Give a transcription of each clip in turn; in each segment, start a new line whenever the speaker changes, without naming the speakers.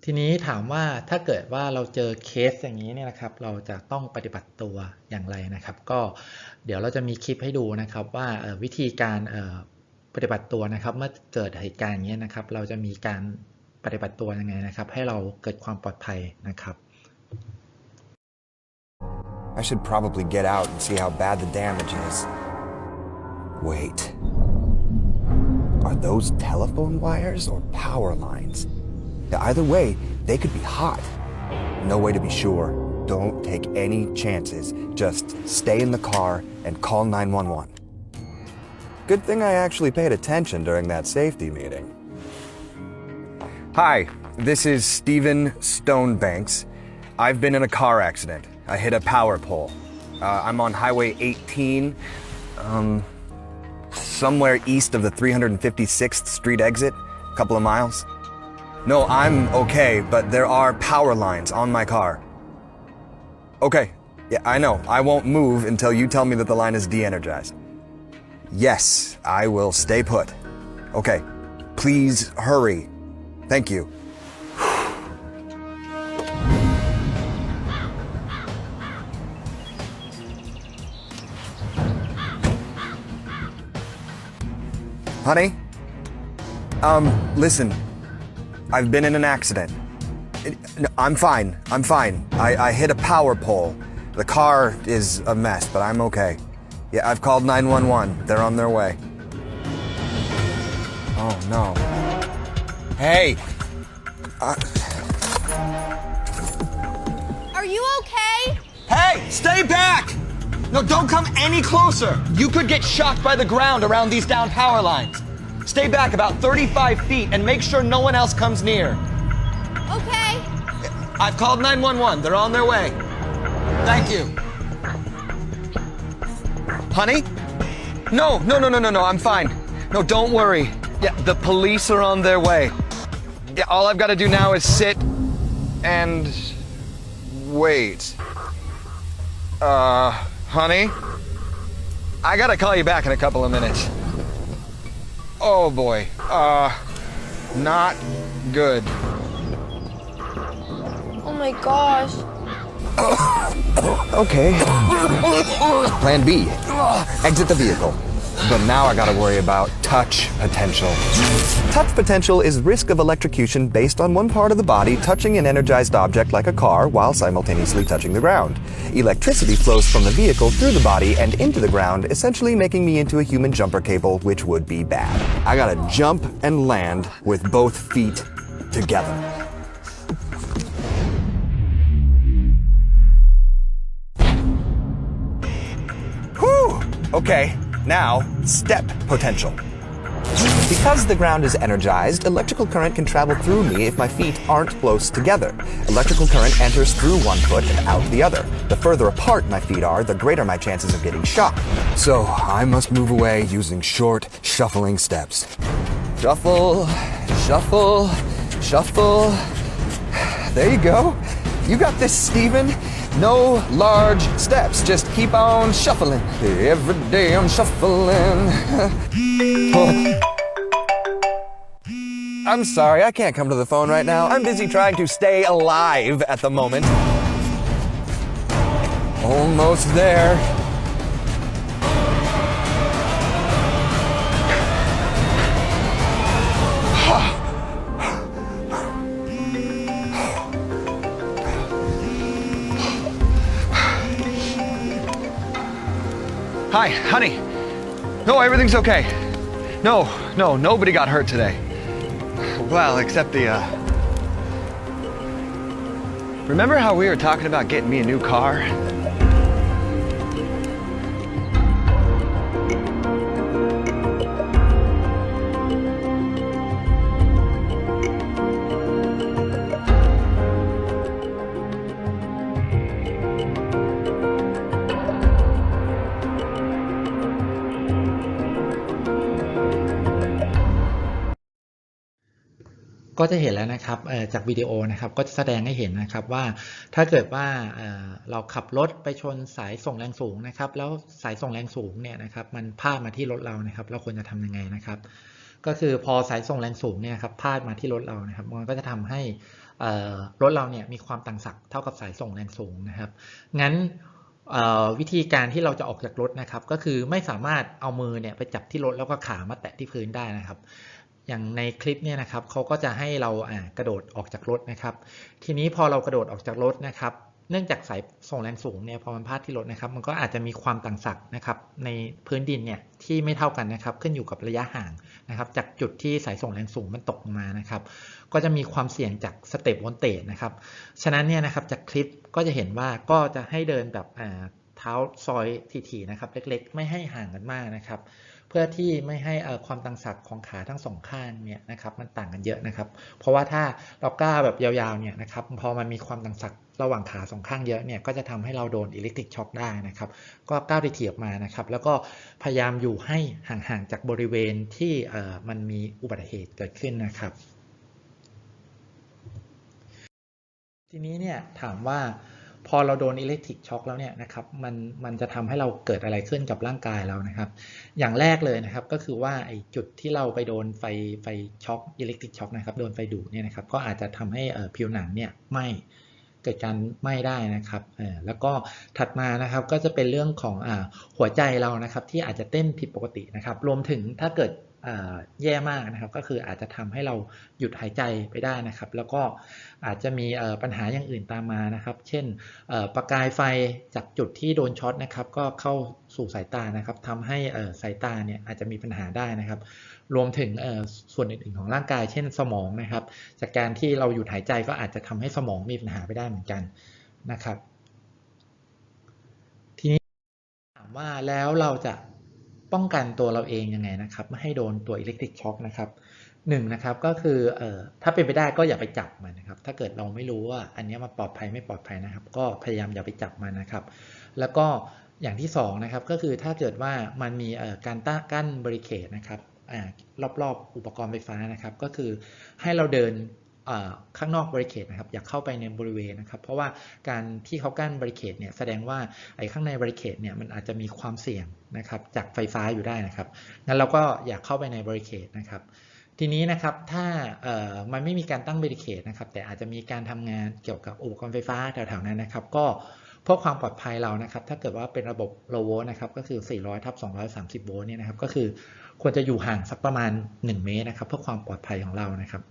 ทีนี้ถามว่าถ้าเกิดว่าเราเจอเคสอย่างนี้เนี่ยนะครับเราจะต้องปฏิบัติตัวอย่างไรนะครับก็เดี๋ยวเราจะมีคลิปให้ดูนะครับว่าวิธีการปฏิบัติตัวนะครับเมื่อเกิดเหตุการณ์อย่างนี้นะครับเราจะมีการปฏิบัติตัวยังไงนะครับให้เราเกิดความปลอดภัยนะครับ
I should probably get out and see how bad the damage is. Wait. Are those telephone wires or power lines? Either way, they could be hot. No way to be sure. Don't take any chances. Just stay in the car and call 911. Good thing I actually paid attention during that safety meeting. Hi, this is Stephen Stonebanks. I've been in a car accident. I hit a power pole. I'm on Highway 18, somewhere east of the 356th Street exit, a couple of miles. No, I'm okay, but there are power lines on my car. Okay, yeah, I know. I won't move until you tell me that the line is de-energized. Yes, I will stay put. Okay, please hurry. Thank you. Honey? Listen. I've been in an accident. No, I'm fine. I'm fine. I hit a power pole. The car is a mess, but I'm okay. Yeah, I've called 911. They're on their way. Oh, no. Hey!
Are you okay?
Hey, stay back! No, don't come any closer. You could get shocked by the ground around these down power lines. Stay back about 35 feet and make sure no one else comes near.
Okay.
I've called 911. They're on their way. Thank you. Honey? No, I'm fine. No, don't worry. Yeah, the police are on their way. Yeah, all I've got to do now is sit and wait. Honey? I gotta call you back in a couple of minutes. Oh boy. Not good.
Oh my gosh.
Okay. Plan B. Exit the vehicle. But now I gotta worry about touch potential. Touch potential is risk of electrocution based on one part of the body touching an energized object like a car while simultaneously touching the ground. Electricity flows from the vehicle through the body and into the ground, essentially making me into a human jumper cable, which would be bad. I gotta jump and land with both feet together. Whew! Okay. Now, step potential. Because the ground is energized, electrical current can travel through me if my feet aren't close together. Electrical current enters through one foot and out the other. The further apart my feet are, the greater my chances of getting shocked. So, I must move away using short, shuffling steps. Shuffle, shuffle, shuffle. There you go. You got this, Stephen. No large steps, just keep on shuffling. Every day I'm shuffling. I'm sorry, I can't come to the phone right now. I'm busy trying to stay alive at the moment. Almost there.
Hi, honey. No, everything's okay. No, nobody got hurt today. Well, except the, Remember how we were talking about getting me a new car?
ก็จะเห็นแล้วนะครับจากวิดีโอนะครับก็จะแสดงให้เห็นนะครับว่าถ้าเกิดว่าเราขับรถไปชนสายส่งแรงสูงนะครับแล้วสายส่งแรงสูงเนี่ยนะครับมันพาดมาที่รถเรานะครับเราควรจะทำยังไงนะครับ ก็คือพอสายส่งแรงสูงเนี่ยครับพาดมาที่รถเรานะครับมันก็จะทำให้รถเราเนี่ยมีความต่างศักย์เท่ากับสายส่งแรงสูงนะครับงั้นวิธีการที่เราจะออกจากรถนะครับก็คือไม่สามารถเอามือเนี่ยไปจับที่รถแล้วก็ขามาแตะที่พื้นได้นะครับอย่างในคลิปเนี่ยนะครับเขาก็จะให้เรากระโดดออกจากรถนะครับทีนี้พอเรากระโดดออกจากรถนะครับเนื่องจากสายส่งแรงสูงเนี่ยพอมันพาดที่รถนะครับมันก็อาจจะมีความต่างศักย์นะครับในพื้นดินเนี่ยที่ไม่เท่ากันนะครับขึ้นอยู่กับระยะห่างนะครับจากจุดที่สายส่งแรงสูงมันตกลงมานะครับก็จะมีความเสี่ยงจากสเต็ปวอลเตจนะครับฉะนั้นเนี่ยนะครับจากคลิปก็จะเห็นว่าก็จะให้เดินแบบเท้าซอยถี่ๆนะครับเล็กๆไม่ให้ห่างกันมากนะครับเพื่อที่ไม่ให้ความต่างศักย์ของขาทั้งสองข้างเนี่ยนะครับมันต่างกันเยอะนะครับเพราะว่าถ้าเราก้าวแบบยาวๆเนี่ยนะครับพอมันมีความต่างศักย์ระหว่างขาสองข้างเยอะเนี่ยก็จะทำให้เราโดนอิเล็กทริกช็อคได้นะครับก็ก้าวถี่ๆออกมานะครับแล้วก็พยายามอยู่ให้ห่างๆจากบริเวณที่มันมีอุบัติเหตุเกิดขึ้นนะครับทีนี้เนี่ยถามว่าพอเราโดนอิเล็กทริกช็อคแล้วเนี่ยนะครับมันจะทำให้เราเกิดอะไรขึ้นกับร่างกายเรานะครับอย่างแรกเลยนะครับก็คือว่าไอ้จุดที่เราไปโดนไฟช็อคอิเล็กทริกช็อคนะครับโดนไฟดูดเนี่ยนะครับก็อาจจะทำให้ผิวหนังเนี่ยไหม้เกิดการไหม้ได้นะครับแล้วก็ถัดมานะครับก็จะเป็นเรื่องของหัวใจเรานะครับที่อาจจะเต้นผิดปกตินะครับรวมถึงถ้าเกิดแย่มากนะครับก็คืออาจจะทำให้เราหยุดหายใจไปได้นะครับแล้วก็อาจจะมีปัญหาอย่างอื่นตามมานะครับเช่นประกายไฟจากจุดที่โดนช็อตนะครับก็เข้าสู่สายตานะครับทำให้สายตาเนี่ยอาจจะมีปัญหาได้นะครับรวมถึงส่วนอื่นๆของร่างกายเช่นสมองนะครับจากการที่เราหยุดหายใจก็อาจจะทำให้สมองมีปัญหาไปได้เหมือนกันนะครับทีนี้ถามว่าแล้วเราจะป้องกันตัวเราเองยังไงนะครับไม่ให้โดนตัวอิเล็กทริกช็อคนะครับนะครับก็คือถ้าเป็นไปได้ก็อย่าไปจับมันนะครับถ้าเกิดเราไม่รู้ว่าอันนี้มันปลอดภัยไม่ปลอดภัยนะครับก็พยายามอย่าไปจับมันนะครับแล้วก็อย่างที่2นะครับก็คือถ้าเกิดว่ามันมีการกั้นบริเคดนะครับรอบๆอุปกรณ์ไฟฟ้านะครับก็คือให้เราเดินข้างนอกบริเคดนะครับอย่าเข้าไปในบริเวณนะครับเพราะว่าการที่เขากั้นบริเคดเนี่ยแสดงว่าไอ้ข้างในบริเคดเนี่ยมันอาจจะมีความเสี่ยงนะครับจากไฟฟ้าอยู่ได้นะครับงั้นเราก็อย่าเข้าไปในบริเคดนะครับทีนี้นะครับถ้ามันไม่มีการตั้งบริเคดนะครับแต่อาจจะมีการทำงานเกี่ยวกับอุปกรณ์ไฟฟ้าแถวๆนั้นนะครับก็เพื่อความปลอดภัยเรานะครับถ้าเกิดว่าเป็นระบบ low volt นะครับก็คือ 400/230 โวลต์เนี่ยนะครับก็คือควรจะอยู่ห่างสักประมาณ1 เมตรนะครับเพื่อความปลอดภัยของเรานะครับ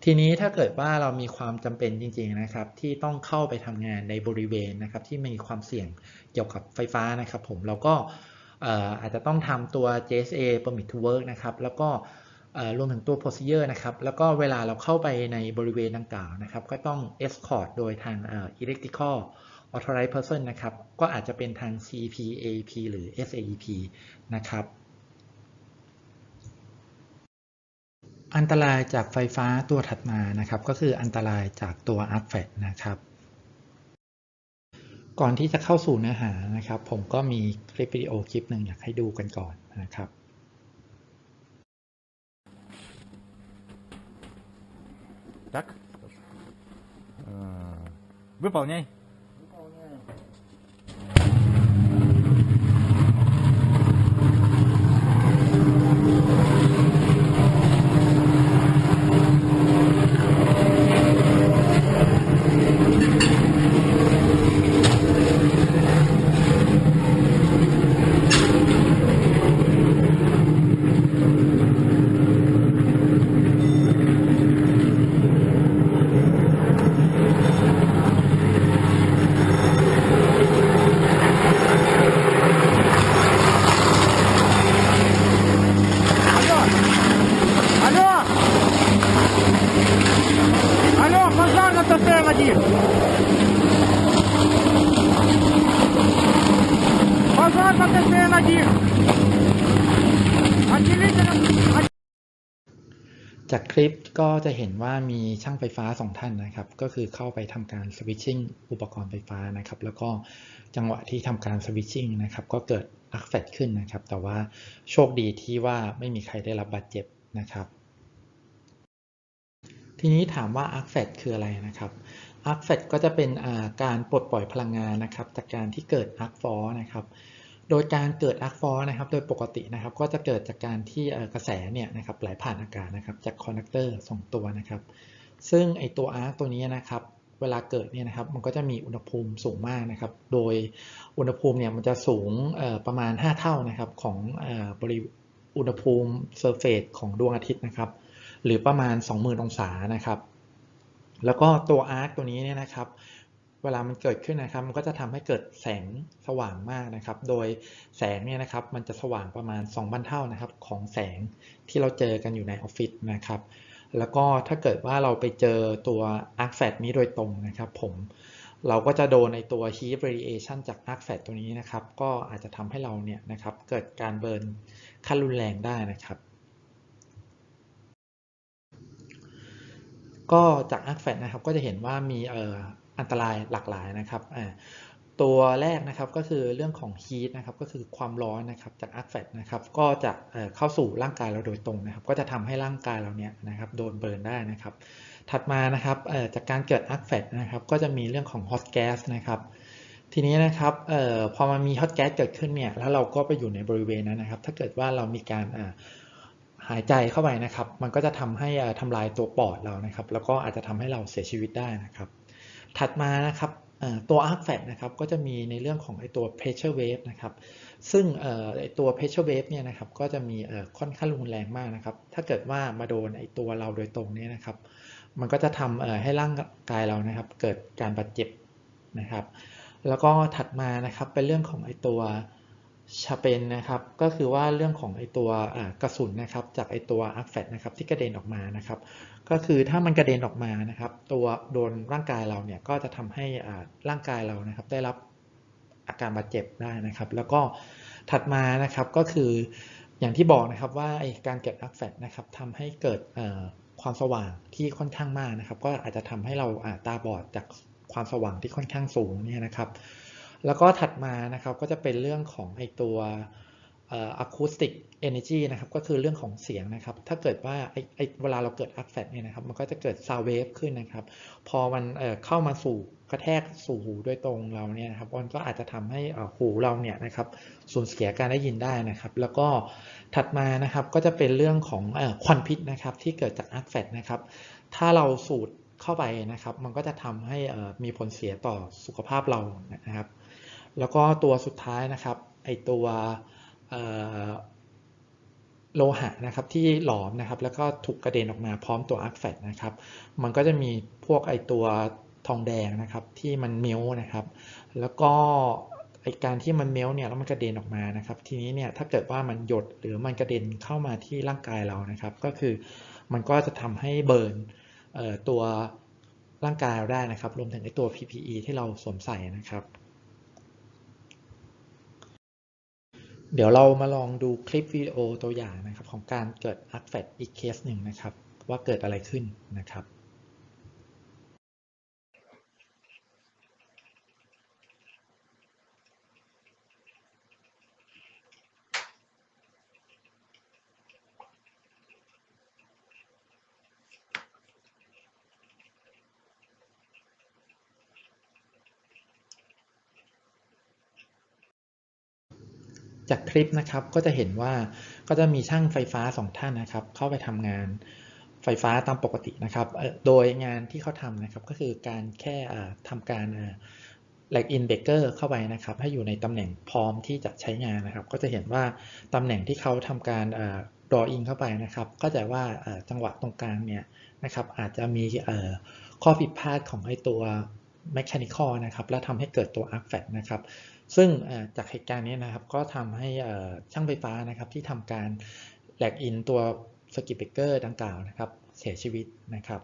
ทีนี้ถ้าเกิดว่าเรามีความจำเป็นจริงๆนะครับที่ต้องเข้าไปทำงานในบริเวณนะครับที่มีความเสี่ยงเกี่ยวกับไฟฟ้านะครับผมเราก็อาจจะต้องทำตัว JSA Permit to Work นะครับแล้วก็รวมถึงตัว procedure นะครับแล้วก็เวลาเราเข้าไปในบริเวณดังกล่าวนะครับก็ต้อง escort โดยทาง electrical authorized person นะครับก็อาจจะเป็นทาง CEP AEP หรือ SAEP นะครับอันตรายจากไฟฟ้าตัวถัดมานะครับก็คืออันตรายจากตัว Arc Flash นะครับก่อนที่จะเข้าสู่เนื้อหานะครับผมก็มีคลิปวิดีโอคลิปหนึ่งอยากให้ดูกันก่อนนะครับ
Так? Выполняй. ТТ-1. Пожар на ТТ-1. Отделитель.
จากคลิปก็จะเห็นว่ามีช่างไฟฟ้า2 ท่านนะครับก็คือเข้าไปทำการสวิตชิ่งอุปกรณ์ไฟฟ้านะครับแล้วก็จังหวะที่ทำการสวิตชิ่งนะครับก็เกิดอาร์คแฟลชขึ้นนะครับแต่ว่าโชคดีที่ว่าไม่มีใครได้รับบาดเจ็บนะครับทีนี้ถามว่าอาร์คแฟลชคืออะไรนะครับอาร์คแฟลชก็จะเป็นการปลดปล่อยพลังงานนะครับจากการที่เกิดอาร์คฟอร์นะครับ โดยการเกิดอาร์คฟอร์นะครับโดยปกตินะครับก็จะเกิดจากการที่กระแสเนี่ยนะครับไหลผ่านอากาศนะครับจากคอนดักเตอร์2ตัวนะครับซึ่งไอตัวอาร์คตัวนี้นะครับเวลาเกิดเนี่ยนะครับมันก็จะมีอุณหภูมิสูงมากนะครับโดยอุณหภูมิเนี่ยมันจะสูงประมาณ5เท่านะครับของอุณหภูมิเซอร์เฟซของดวงอาทิตย์นะครับหรือประมาณ 20,000 องศานะครับแล้วก็ตัวอาร์คตัวนี้เนี่ยนะครับเวลามันเกิดขึ้นนะครับมันก็จะทำให้เกิดแสงสว่างมากนะครับโดยแสงเนี่ยนะครับมันจะสว่างประมาณ 2,000 เท่านะครับของแสงที่เราเจอกันอยู่ในออฟฟิศนะครับแล้วก็ถ้าเกิดว่าเราไปเจอตัว arc flash นี้โดยตรงนะครับเราก็จะโดนในตัว heat radiation จาก arc flash ตัวนี้นะครับก็อาจจะทำให้เราเนี่ยนะครับเกิดการเบิร์นขั้นรุนแรงได้นะครับก็จาก arc flash นะครับก็จะเห็นว่ามีอันตรายหลากหลายนะครับตัวแรกนะครับก็คือเรื่องของ heat นะครับก็คือความร้อนนะครับจาก arc flash นะครับก็จะเข้าสู่ร่างกายเราโดยตรงนะครับก็จะทำให้ร่างกายเราเนี่ยนะครับโดนเบิร์นได้นะครับถัดมานะครับจากการเกิด arc flash นะครับก็จะมีเรื่องของ hot gas นะครับทีนี้นะครับพอมันมี hot gas เกิดขึ้นเนี่ยแล้วเราก็ไปอยู่ในบริเวณนั้นนะครับถ้าเกิดว่าเรามีการหายใจเข้าไปนะครับมันก็จะทำให้ทำลายตัวปอดเรานะครับแล้วก็อาจจะทำให้เราเสียชีวิตได้นะครับถัดมานะครับตัว arc flash นะครับก็จะมีในเรื่องของไอตัว pressure wave นะครับซึ่งไอตัว pressure wave เนี่ยนะครับก็จะมีค่อนข้างรุนแรงมากนะครับถ้าเกิดว่ามาโดนไอตัวเราโดยตรงเนี่ยนะครับมันก็จะทำให้ร่างกายเรานะครับเกิดการบาดเจ็บนะครับแล้วก็ถัดมานะครับเป็นเรื่องของไอตัวชาเปนนะครับก็คือว่าเรื่องของไอตัวกระสุนนะครับจากไอตัว arc flash นะครับที่กระเด็นออกมานะครับก็คือถ้ามันกระเด็นออกมานะครับตัวโดนร่างกายเราเนี่ยก็จะทำให้ร่างกายเรานะครับได้รับอาการบาดเจ็บได้นะครับแล้วก็ถัดมานะครับก็คืออย่างที่บอกนะครับว่าไอการเกิด arc flash นะครับทำให้เกิดความสว่างที่ค่อนข้างมากนะครับก็อาจจะทำให้เราตาบอดจากความสว่างที่ค่อนข้างสูงเนี่ยนะครับแล้วก็ถัดมานะครับก็จะเป็นเรื่องของไอตัวacoustic energy นะครับก็คือเรื่องของเสียงนะครับถ้าเกิดว่าเวลาเราเกิด arc flash เนี่ยนะครับมันก็จะเกิด sound wave ขึ้นนะครับพอมันเข้ามาสู่กระแทกสู่หูโดยตรงเราเนี่ยนะครับมันก็อาจจะทำให้หูเราเนี่ยนะครับสูญเสียการได้ยินได้นะครับแล้วก็ถัดมานะครับก็จะเป็นเรื่องของควันพิษนะครับที่เกิดจาก arc flash นะครับถ้าเราสูดเข้าไปนะครับมันก็จะทำให้มีผลเสียต่อสุขภาพเรานะครับแล้วก็ตัวสุดท้ายนะครับไอตัวโลหะนะครับที่หลอมนะครับแล้วก็ถูกกระเด็นออกมาพร้อมตัว arc flash นะครับมันก็จะมีพวกไอตัวทองแดงนะครับที่มันเมลนะครับแล้วก็ไอการที่มันเมลเนี่ยแล้วมันกระเด็นออกมานะครับทีนี้เนี่ยถ้าเกิดว่ามันหยดหรือมันกระเด็นเข้ามาที่ร่างกายเรานะครับก็คือมันก็จะทำให้เบิร์นตัวร่างกายเราได้นะครับรวมถึงไอตัว PPE ที่เราสวมใส่นะครับเดี๋ยวเรามาลองดูคลิปวิดีโอตัวอย่างนะครับของการเกิด arc flash อีกเคสหนึ่งนะครับว่าเกิดอะไรขึ้นนะครับ จากคลิปนะครับก็จะเห็นว่าก็จะมีช่างไฟฟ้า2ท่านนะครับเข้าไปทำงานไฟฟ้าตามปกตินะครับโดยงานที่เขาทำนะครับก็คือการแค่ทำการlag in breaker เข้าไปนะครับให้อยู่ในตำแหน่งพร้อมที่จะใช้งานนะครับก็จะเห็นว่าตำแหน่งที่เขาทำการdraw in เข้าไปนะครับก็จะว่าจังหวะตรงกลางเนี่ยนะครับอาจจะมีข้อผิดพลาดของไอตัว mechanical นะครับแล้วทำให้เกิดตัว arc flash นะครับซึ่งจากเหตุการณ์นี้นะครับก็ทำให้ช่างไฟฟ้านะครับที่ทำการlag in ตัว circuit breaker ดังกล่าวนะครับเสียชีวิตนะครับ